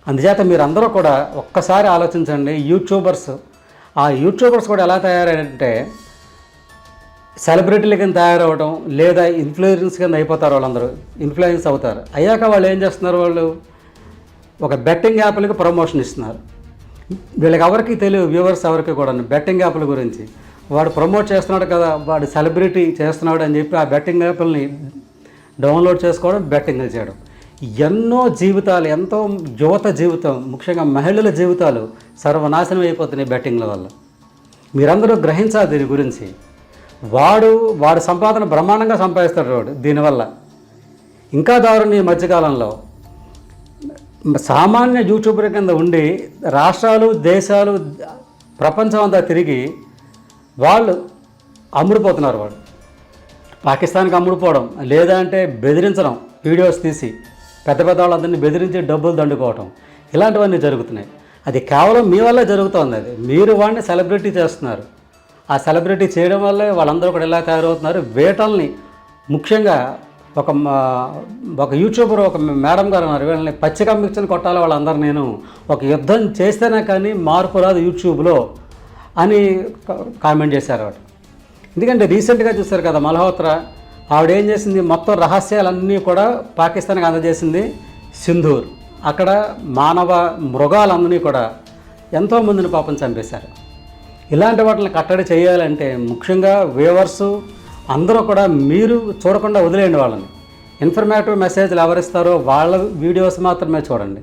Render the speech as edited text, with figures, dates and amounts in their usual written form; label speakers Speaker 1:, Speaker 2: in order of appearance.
Speaker 1: అందుచేత మీరందరూ కూడా ఒక్కసారి ఆలోచించండి. ఆ యూట్యూబర్స్ కూడా ఎలా తయారంటే సెలబ్రిటీల కింద తయారవడం, లేదా ఇన్ఫ్లుయెన్స్ కింద అయిపోతారు. వాళ్ళందరూ ఇన్ఫ్లుయెన్స్ అవుతారు. అయ్యాక వాళ్ళు ఏం చేస్తున్నారు, వాళ్ళు ఒక బెట్టింగ్ యాప్లకి ప్రమోషన్ ఇస్తున్నారు. వీళ్ళకి ఎవరికి తెలియదు, వ్యూవర్స్ ఎవరికి కూడా బెట్టింగ్ యాప్ల గురించి. వాడు ప్రమోట్ చేస్తున్నాడు కదా, వాడు సెలబ్రిటీ చేస్తున్నాడు అని చెప్పి ఆ బెట్టింగ్ యాప్లని డౌన్లోడ్ చేసుకోవడం, బెట్టింగ్లు చేయడం. ఎన్నో జీవితాలు, ఎంతో యువత జీవితం, ముఖ్యంగా మహిళల జీవితాలు సర్వనాశనం అయిపోతున్నాయి బెట్టింగ్ల వల్ల. మీరందరూ గ్రహించాలి దీని గురించి. వాడు సంపాదన బ్రహ్మాండంగా సంపాదిస్తాడు వాడు దీనివల్ల. ఇంకా దారుణం, ఈ మధ్యకాలంలో సామాన్య యూట్యూబర్ కింద ఉండి రాష్ట్రాలు, దేశాలు, ప్రపంచం అంతా తిరిగి వాళ్ళు అమ్ముడుపోతున్నారు. వాడు పాకిస్తాన్కి అమ్ముడుపోవడం, లేదా అంటే బెదిరించడం, వీడియోస్ తీసి పెద్ద వాళ్ళందరినీ బెదిరించి డబ్బులు దండుకోవటం, ఇలాంటివన్నీ జరుగుతున్నాయి. అది కేవలం మీ వల్లే జరుగుతుంది. అది మీరు వాడిని సెలబ్రిటీ చేస్తున్నారు. ఆ సెలబ్రిటీ చేయడం వల్లే వాళ్ళందరూ కూడా ఎలా తయారవుతున్నారు. వేటల్ని ముఖ్యంగా ఒక యూట్యూబర్, ఒక మేడం గారు ఉన్నారు, వీళ్ళని పచ్చిక మిర్చిని కొట్టాలి వాళ్ళందరూ. నేను ఒక యుద్ధం చేస్తేనే కానీ మార్పు రాదు యూట్యూబ్లో అని కామెంట్ చేశారు వాడు. ఎందుకంటే రీసెంట్గా చూశారు కదా మల్హోత్రా, ఆవిడేం చేసింది, మొత్తం రహస్యాలన్నీ కూడా పాకిస్తాన్కి అందజేసింది. సింధూర్ అక్కడ మృగాలందరినీ కూడా ఎంతోమందిని పాపం చంపేశారు. ఇలాంటి వాటిని కట్టడి చేయాలంటే ముఖ్యంగా వ్యూవర్సు అందరూ కూడా మీరు చూడకుండా వదిలేయండి వాళ్ళని. ఇన్ఫర్మేటివ్ మెసేజ్లు ఎవరిస్తారో వాళ్ళ వీడియోస్ మాత్రమే చూడండి.